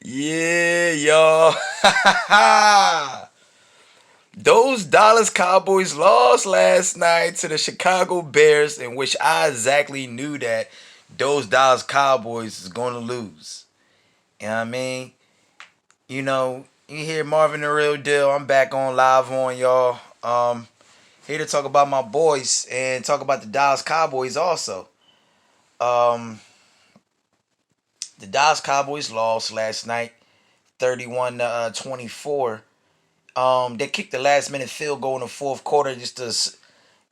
Yeah, y'all. Those Dallas Cowboys lost last night to the Chicago Bears, in which I exactly knew that those Dallas Cowboys is going to lose. You know what I mean? You hear Marvin the Real Deal. I'm back on live on y'all. Here to talk about my boys and talk about the Dallas Cowboys also. Um, the Dallas Cowboys lost last night, 31 to 24. They kicked the last minute field goal in the fourth quarter just to,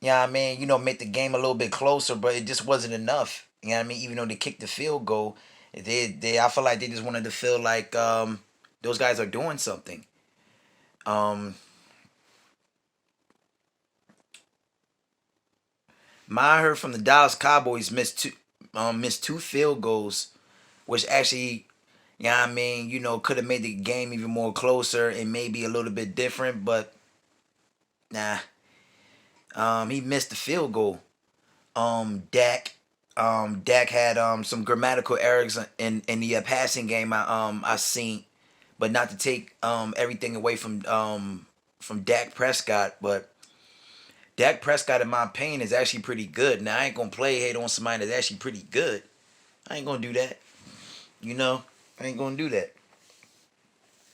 make the game a little bit closer, but it just wasn't enough. You know what I mean? Even though they kicked the field goal, I feel like they just wanted to feel like those guys are doing something. Um, I heard from the Dallas Cowboys missed two field goals, which actually, could have made the game even more closer and maybe a little bit different, but nah. He missed the field goal. Dak had some grammatical errors in the passing game I seen, but not to take everything away from Dak Prescott, but Dak Prescott in my opinion is actually pretty good. Now I ain't gonna play hate on somebody that's actually pretty good. I ain't gonna do that. You know, I ain't gonna do that.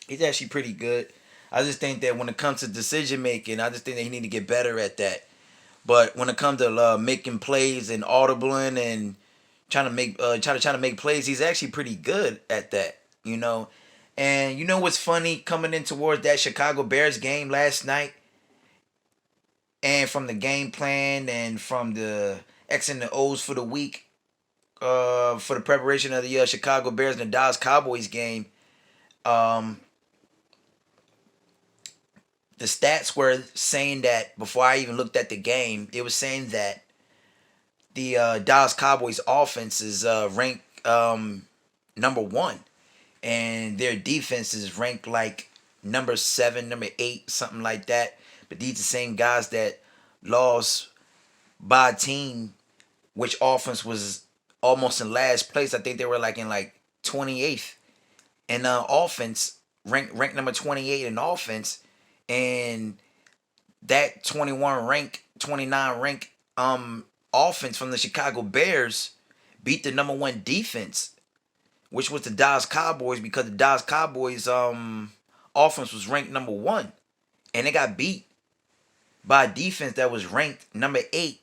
He's actually pretty good. I just think that when it comes to decision making, I just think that he need to get better at that. But when it comes to making plays and audibling and trying to make plays, he's actually pretty good at that. You know, and you know what's funny coming in towards that Chicago Bears game last night, and from the game plan and from the X and the O's for the week, for the preparation of the Chicago Bears and the Dallas Cowboys game. Um, the stats were saying that before I even looked at the game, it was saying that the Dallas Cowboys offense is ranked number one, and their defense is ranked like number seven, number eight, something like that. But these are the same guys that lost by a team which offense was almost in last place. I think they were like in like 28th in offense, ranked number 28 in offense, and that 21 rank, 29 rank offense from the Chicago Bears beat the number one defense, which was the Dallas Cowboys, because the Dallas Cowboys offense was ranked number one, and they got beat by a defense that was ranked number eight,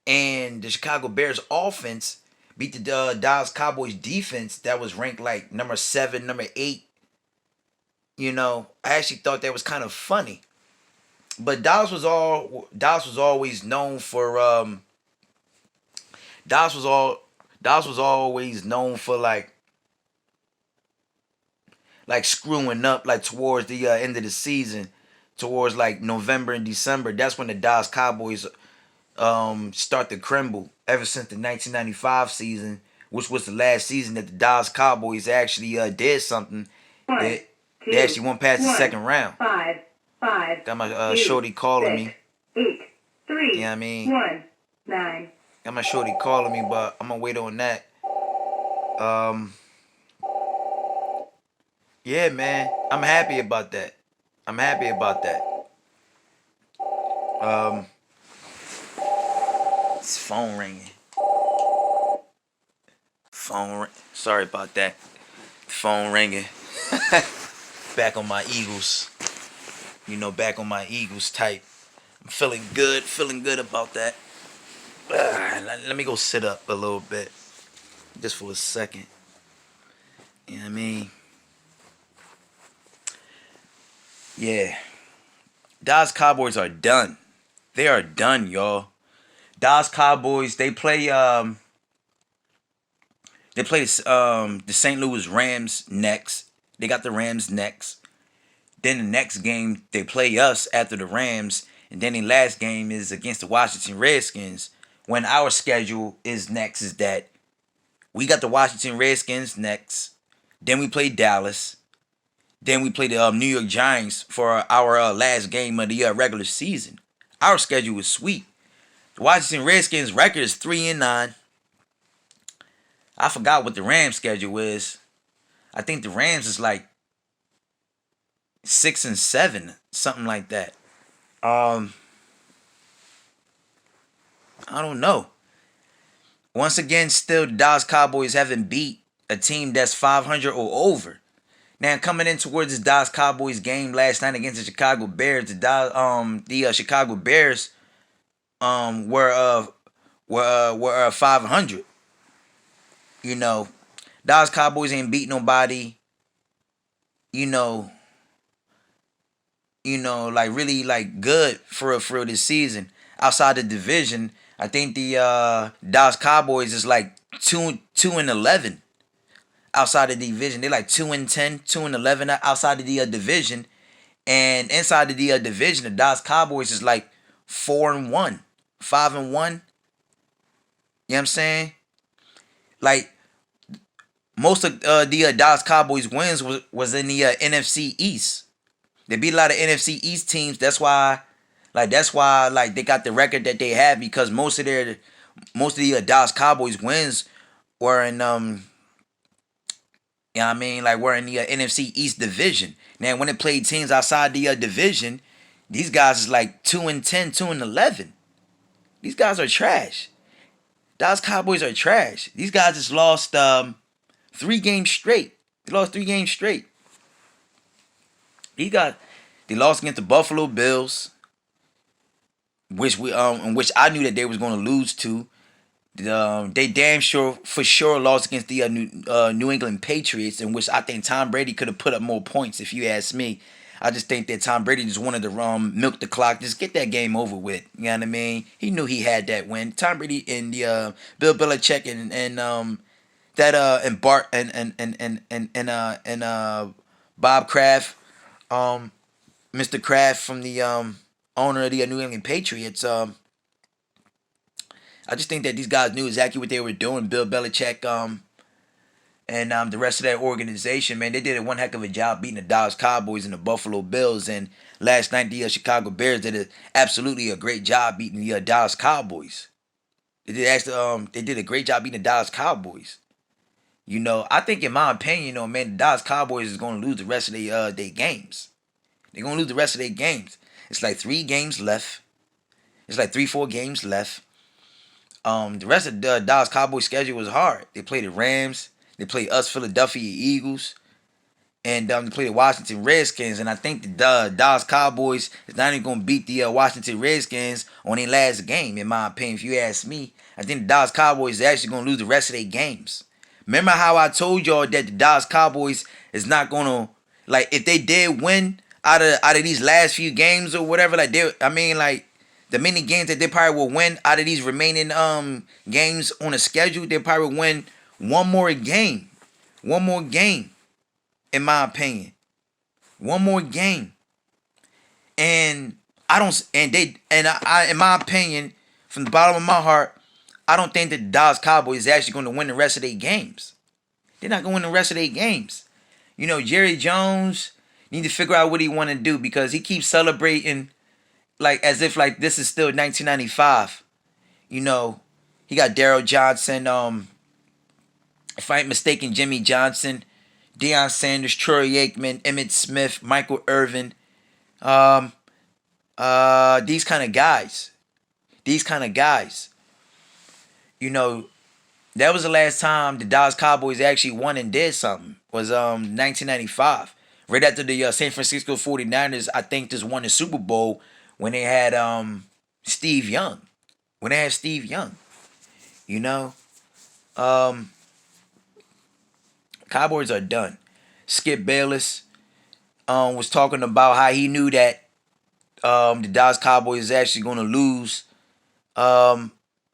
and the Chicago Bears offense beat the Dallas Cowboys defense that was ranked like number seven, number eight. I actually thought that was kind of funny. But Dallas was always known for Dallas was all Dallas was always known for like screwing up like towards the end of the season, towards like November and December. That's when the Dallas Cowboys start to crumble. Ever since the 1995 season, which was the last season that the Dallas Cowboys actually did something. They, they actually went past the second round. Got my shorty calling me. 8, 3, you know what I mean? 1, 9. Got my shorty calling me, but I'm gonna wait on that. Um, yeah, man, I'm happy about that. I'm happy about that. Um, it's phone ringing. Sorry about that. Phone ringing. Back on my Eagles. Back on my Eagles type. I'm feeling good about that. Let me go sit up a little bit, just for a second. You know what I mean? Yeah. Dallas Cowboys are done. They are done, y'all. Dallas Cowboys, they play the St. Louis Rams next. They got the Rams next. Then the next game they play us after the Rams, and then the last game is against the Washington Redskins. When our schedule is next is that we got the Washington Redskins next. Then we play Dallas. Then we play the New York Giants for our last game of the regular season. Our schedule is sweet. The Washington Redskins record is 3-9. I forgot what the Rams schedule is. I think the Rams is like 6-7, something like that. Um, I don't know. Once again, still the Dallas Cowboys haven't beat a team that's 500 or over. Now coming in towards the Dallas Cowboys game last night against the Chicago Bears, the Chicago Bears were 500. You know, Dallas Cowboys ain't beat nobody. You know, like really like good for this season outside the division. I think the Dallas Cowboys is like 2-11 outside the division. They're like 2-10, 2-11 outside of the division, and inside of the division, the Dallas Cowboys is like 4-1, 5-1. You know what I'm saying? Like most of the Dallas Cowboys wins was in the NFC East. They beat a lot of NFC East teams. That's why they got the record that they have, because most of the Dallas Cowboys wins were in you know what I mean, like we're in the NFC East division. Now when they played teams outside the division, these guys is like 2-10, 2-11. These guys are trash. Dallas Cowboys are trash. These guys just lost 3 games straight. They lost 3 games straight. They lost against the Buffalo Bills, which I knew that they was going to lose to. They damn sure for sure lost against the New England Patriots, in which I think Tom Brady could have put up more points. If you ask me, I just think that Tom Brady just wanted to milk the clock, just get that game over with. You know what I mean? He knew he had that win. Tom Brady and the Bill Belichick and Bart and Bob Kraft, Mr. Kraft from the owner of the New England Patriots. I just think that these guys knew exactly what they were doing. Bill Belichick, and the rest of that organization, man, they did one heck of a job beating the Dallas Cowboys and the Buffalo Bills. And last night, the Chicago Bears did absolutely a great job beating the Dallas Cowboys. They did a great job beating the Dallas Cowboys. I think, in my opinion, man, the Dallas Cowboys is going to lose the rest of their games. They're going to lose the rest of their games. It's like 3 games left. It's like 3-4 games left. The rest of the Dallas Cowboys schedule was hard. They played the Rams. They played us Philadelphia Eagles. And they played the Washington Redskins. And I think the Dallas Cowboys is not even going to beat the Washington Redskins on their last game, in my opinion. If you ask me, I think the Dallas Cowboys is actually going to lose the rest of their games. Remember how I told y'all that the Dallas Cowboys is not going to, like, if they did win out of these last few games or whatever, like, the many games that they probably will win out of these remaining games on the schedule, they probably will win one more game. One more game, in my opinion. One more game. And I in my opinion, from the bottom of my heart, I don't think that the Dallas Cowboys is actually going to win the rest of their games. They're not going to win the rest of their games. Jerry Jones need to figure out what he want to do, because he keeps celebrating like as if like this is still 1995. He got Daryl Johnson, if I ain't mistaken, Jimmy Johnson, Deion Sanders, Troy Aikman, Emmitt Smith, Michael Irvin, these kind of guys. That was the last time the Dallas Cowboys actually won and did something. Was 1995. Right after the San Francisco 49ers, I think, just won the Super Bowl when they had Steve Young. Cowboys are done. Skip Bayless was talking about how he knew that the Dallas Cowboys is actually going to lose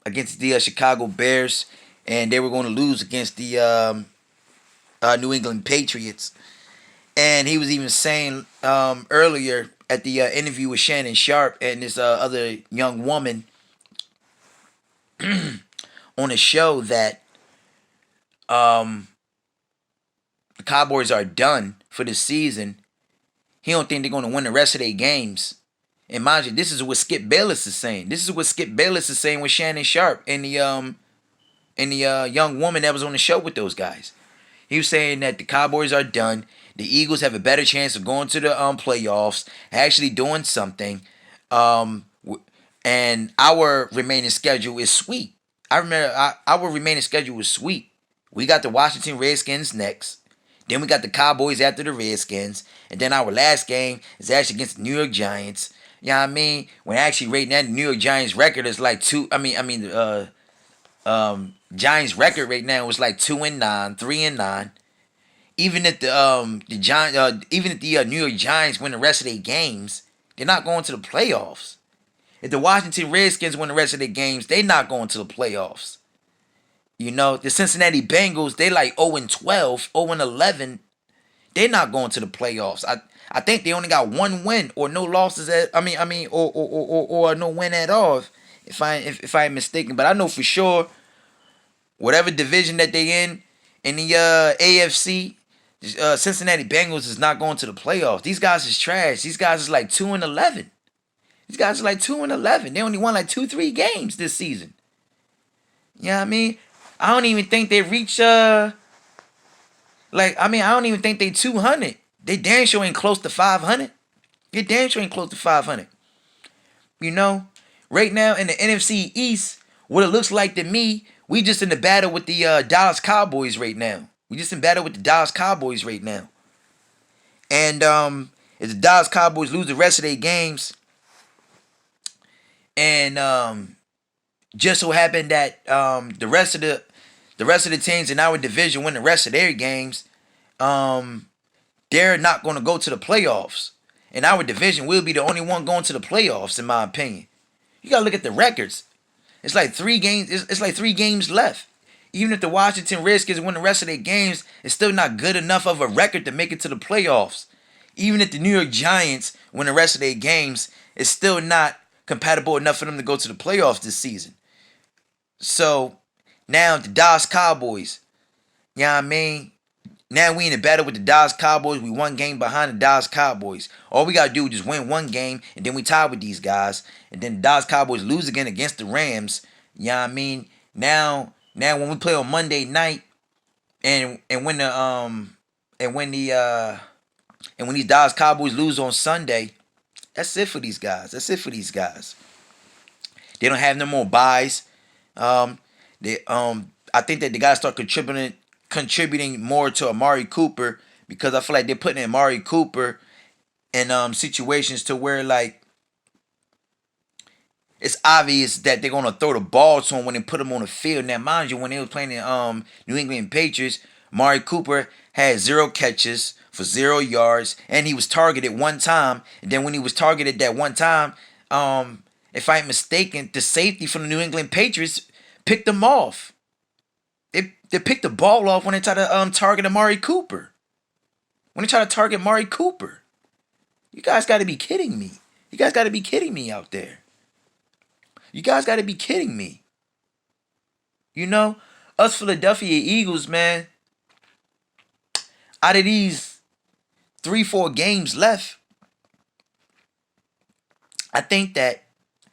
against the Chicago Bears, and they were going to lose against the New England Patriots. And he was even saying earlier at the interview with Shannon Sharp and this other young woman on the show that the Cowboys are done for the season. He don't think they're going to win the rest of their games. And mind you, this is what Skip Bayless is saying. This is what Skip Bayless is saying with Shannon Sharp in the and the young woman that was on the show with those guys. He was saying that the Cowboys are done. The Eagles have a better chance of going to the playoffs, actually doing something. And our remaining schedule is sweet. I remember our remaining schedule was sweet. We got the Washington Redskins next. Then we got the Cowboys after the Redskins. And then our last game is actually against the New York Giants. You know what I mean? When actually right now the New York Giants record is like Giants record right now was like 2-9, 3-9. Even if the Giant, even if the New York Giants win the rest of their games, they're not going to the playoffs. If the Washington Redskins win the rest of their games, they're not going to the playoffs. You know, the Cincinnati Bengals, they like 0-12, 0-11. They're not going to the playoffs. I think they only got one win or no losses at or no win at all. If I'm mistaken, but I know for sure whatever division that they in the AFC, Cincinnati Bengals is not going to the playoffs. These guys is trash. These guys is like 2-11. These guys are like 2-11. They only won like 2-3 games this season. You know what I mean? I don't even think they reach I don't even think they 200. They damn sure ain't close to 500. They damn sure ain't close to 500. You know, right now in the NFC East, what it looks like to me, we just in the battle with the Dallas Cowboys right now. We just in battle with the Dallas Cowboys right now. And if the Dallas Cowboys lose the rest of their games, and just so happened that the rest of the teams in our division win the rest of their games, they're not going to go to the playoffs. In our division, we'll be the only one going to the playoffs, in my opinion. You gotta look at the records. It's like 3 games. It's like 3 games left. Even if the Washington Redskins win the rest of their games, it's still not good enough of a record to make it to the playoffs. Even if the New York Giants win the rest of their games, it's still not compatible enough for them to go to the playoffs this season. So now the Dallas Cowboys, you know what I mean? Now we in a battle with the Dallas Cowboys. We 1 game behind the Dallas Cowboys. All we gotta do is just win 1 game, and then we tie with these guys. And then the Dallas Cowboys lose again against the Rams. You know what I mean? Now when we play on Monday night, and when these Dallas Cowboys lose on Sunday, that's it for these guys. That's it for these guys. They don't have no more buys. I think that they gotta start contributing more to Amari Cooper, because I feel like they're putting Amari Cooper in situations to where like it's obvious that they're gonna throw the ball to him when they put him on the field. Now, mind you, when they were playing the New England Patriots, Amari Cooper had 0 catches for 0 yards, and he was targeted 1 time. And then when he was targeted that 1 time, if I ain't mistaken, the safety from the New England Patriots picked him off. They picked the ball off when they try to target Amari Cooper. When they try to target Amari Cooper. You guys got to be kidding me. You guys got to be kidding me out there. You guys got to be kidding me. You know, us Philadelphia Eagles, man, out of these 3-4 games left, I think that,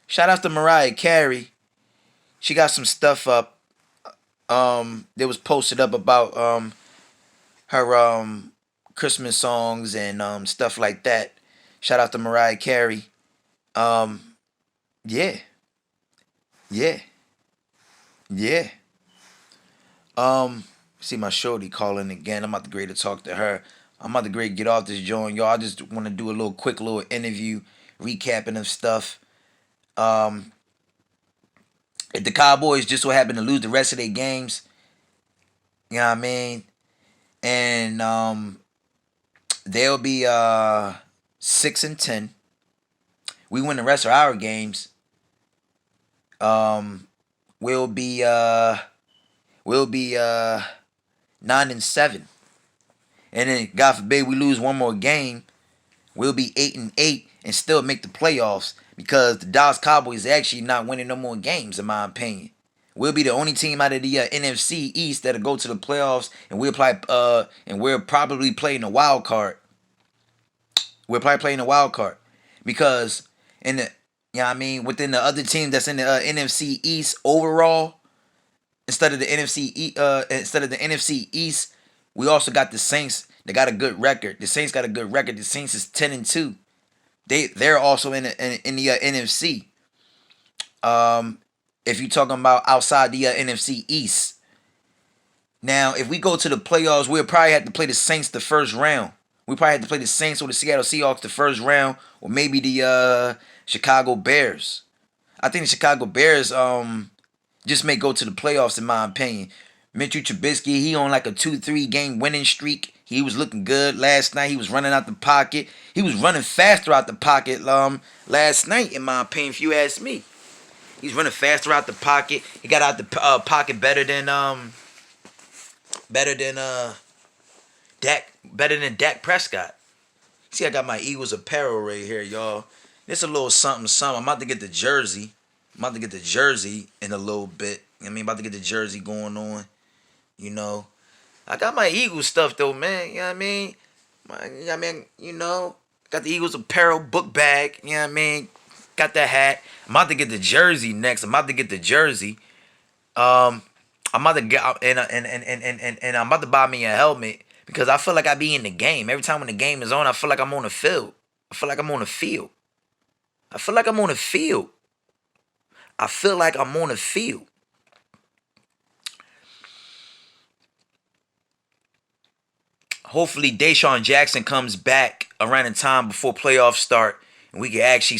shout out to Mariah Carey. She got some stuff up. That was posted up about her Christmas songs and stuff like that. Shout out to Mariah Carey. Yeah. Yeah. Yeah. See my shorty calling again. I'm about to get to talk to her. I'm about to get off this joint, y'all. I just want to do a little quick little interview, recapping of stuff. If the Cowboys just so happen to lose the rest of their games, you know what I mean? And they'll be 6-10. We win the rest of our games. We'll be 9-7. And then God forbid we lose one more game, we'll be 8-8 and still make the playoffs, because the Dallas Cowboys are actually not winning no more games, in my opinion. We'll be the only team out of the NFC East that'll go to the playoffs, and we're probably playing a wild card. We're probably playing a wild card, because within the other team that's in the NFC East overall, instead of the NFC East, we also got the Saints. They got a good record. The Saints got a good record. The Saints is 10-2. They're also in the NFC. If you're talking about outside the NFC East. Now, if we go to the playoffs, we'll probably have to play the Saints the first round. We probably have to play the Saints or the Seattle Seahawks the first round, or maybe the Chicago Bears. I think the Chicago Bears just may go to the playoffs in my opinion. Mitchell Trubisky, he on like a 2-3 game winning streak. He was looking good last night. He was running out the pocket. He was running faster out the pocket last night, in my opinion, if you ask me. He's running faster out the pocket. He got out the pocket better than Dak Prescott. See, I got my Eagles apparel right here, y'all. It's a little something, something. I'm about to get the jersey. I'm about to get the jersey in a little bit. About to get the jersey going on. I got my Eagles stuff though, man. You know what I mean? Got the Eagles apparel book bag. You know what I mean? Got that hat. I'm about to get the jersey next. I'm about to get the jersey. I'm about to get and I'm about to buy me a helmet because I feel like I be in the game. Every time when the game is on, I feel like I'm on the field. I feel like I'm on the field. I feel like I'm on the field. I feel like I'm on the field. Hopefully, Deshaun Jackson comes back around the time before playoffs start, and we can actually